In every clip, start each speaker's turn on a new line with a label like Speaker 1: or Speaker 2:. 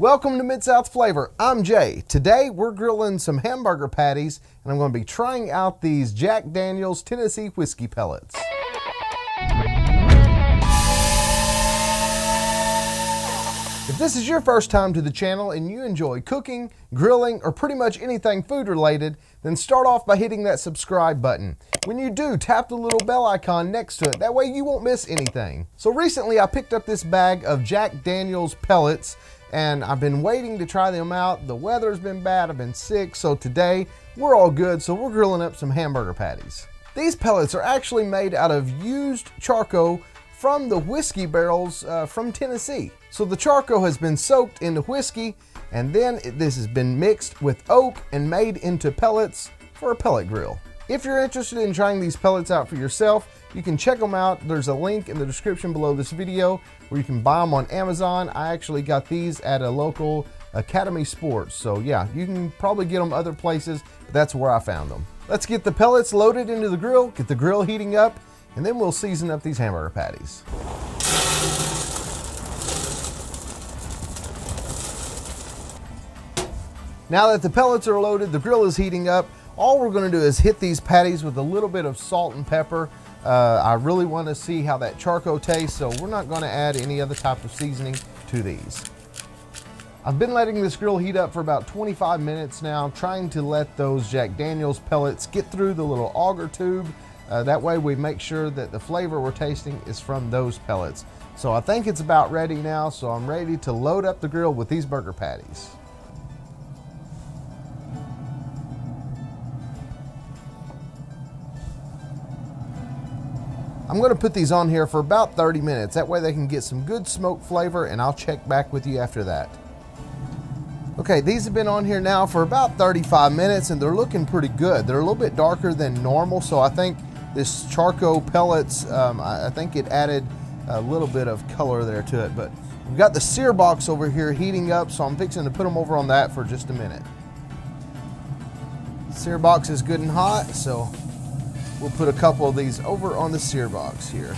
Speaker 1: Welcome to Mid-South Flavor. I'm Jay. Today we're grilling some hamburger patties and I'm going to be trying out these Jack Daniels Tennessee whiskey pellets. If this is your first time to the channel and you enjoy cooking, grilling, or pretty much anything food related, then start off by hitting that subscribe button. When you do, tap the little bell icon next to it. That way you won't miss anything. So recently I picked up this bag of Jack Daniels Pellets and I've been waiting to try them out. The weather's been bad, I've been sick, so today we're all good, so we're grilling up some hamburger patties. These pellets are actually made out of used charcoal from the whiskey barrels from Tennessee. So the charcoal has been soaked into whiskey and then this has been mixed with oak and made into pellets for a pellet grill. If you're interested in trying these pellets out for yourself, you can check them out. There's a link in the description below this video where you can buy them on Amazon. I actually got these at a local Academy Sports. So yeah, you can probably get them other places, but that's where I found them. Let's get the pellets loaded into the grill, get the grill heating up, and then we'll season up these hamburger patties. Now that the pellets are loaded, the grill is heating up. All we're going to do is hit these patties with a little bit of salt and pepper. I really want to see how that charcoal tastes, so we're not going to add any other type of seasoning to these. I've been letting this grill heat up for about 25 minutes now, trying to let those Jack Daniels pellets get through the little auger tube. That way we make sure that the flavor we're tasting is from those pellets. So I think it's about ready now, so I'm ready to load up the grill with these burger patties. I'm going to put these on here for about 30 minutes. That way they can get some good smoke flavor and I'll check back with you after that. Okay, these have been on here now for about 35 minutes and they're looking pretty good. They're a little bit darker than normal, so I think this charcoal pellets, I think it added a little bit of color there to it. But we've got the sear box over here heating up, so I'm fixing to put them over on that for just a minute. Sear box is good and hot, so we'll put a couple of these over on the sear box here.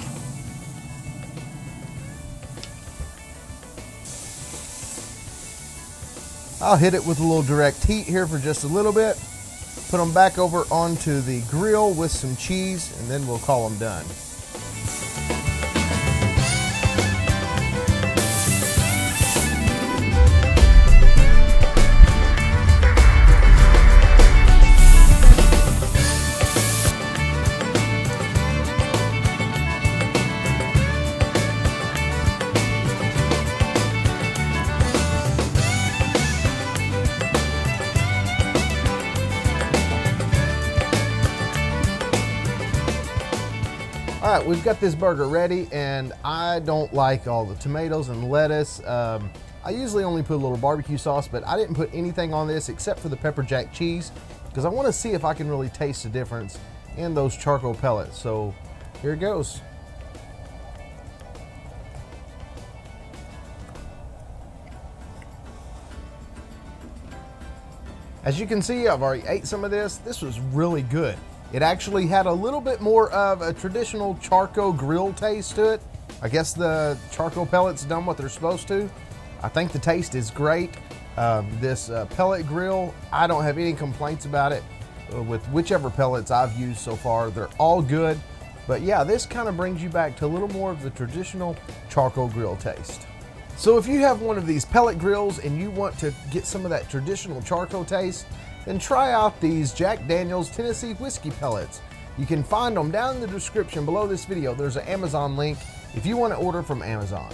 Speaker 1: I'll hit it with a little direct heat here for just a little bit. Put them back over onto the grill with some cheese and then we'll call them done. All right, we've got this burger ready and I don't like all the tomatoes and lettuce. I usually only put a little barbecue sauce, but I didn't put anything on this except for the pepper jack cheese because I want to see if I can really taste the difference in those charcoal pellets. So here it goes. As you can see, I've already ate some of this. This was really good. It actually had a little bit more of a traditional charcoal grill taste to it. I guess the charcoal pellets done what they're supposed to. I think the taste is great. This pellet grill, I don't have any complaints about it. With whichever pellets I've used so far, they're all good. But yeah, this kind of brings you back to a little more of the traditional charcoal grill taste. So if you have one of these pellet grills and you want to get some of that traditional charcoal taste, then try out these Jack Daniels Tennessee whiskey pellets. You can find them down in the description below this video. There's an Amazon link if you want to order from Amazon.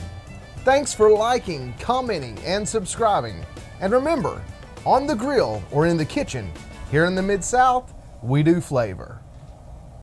Speaker 1: Thanks for liking, commenting, and subscribing. And remember, on the grill or in the kitchen, here in the Mid-South, we do flavor.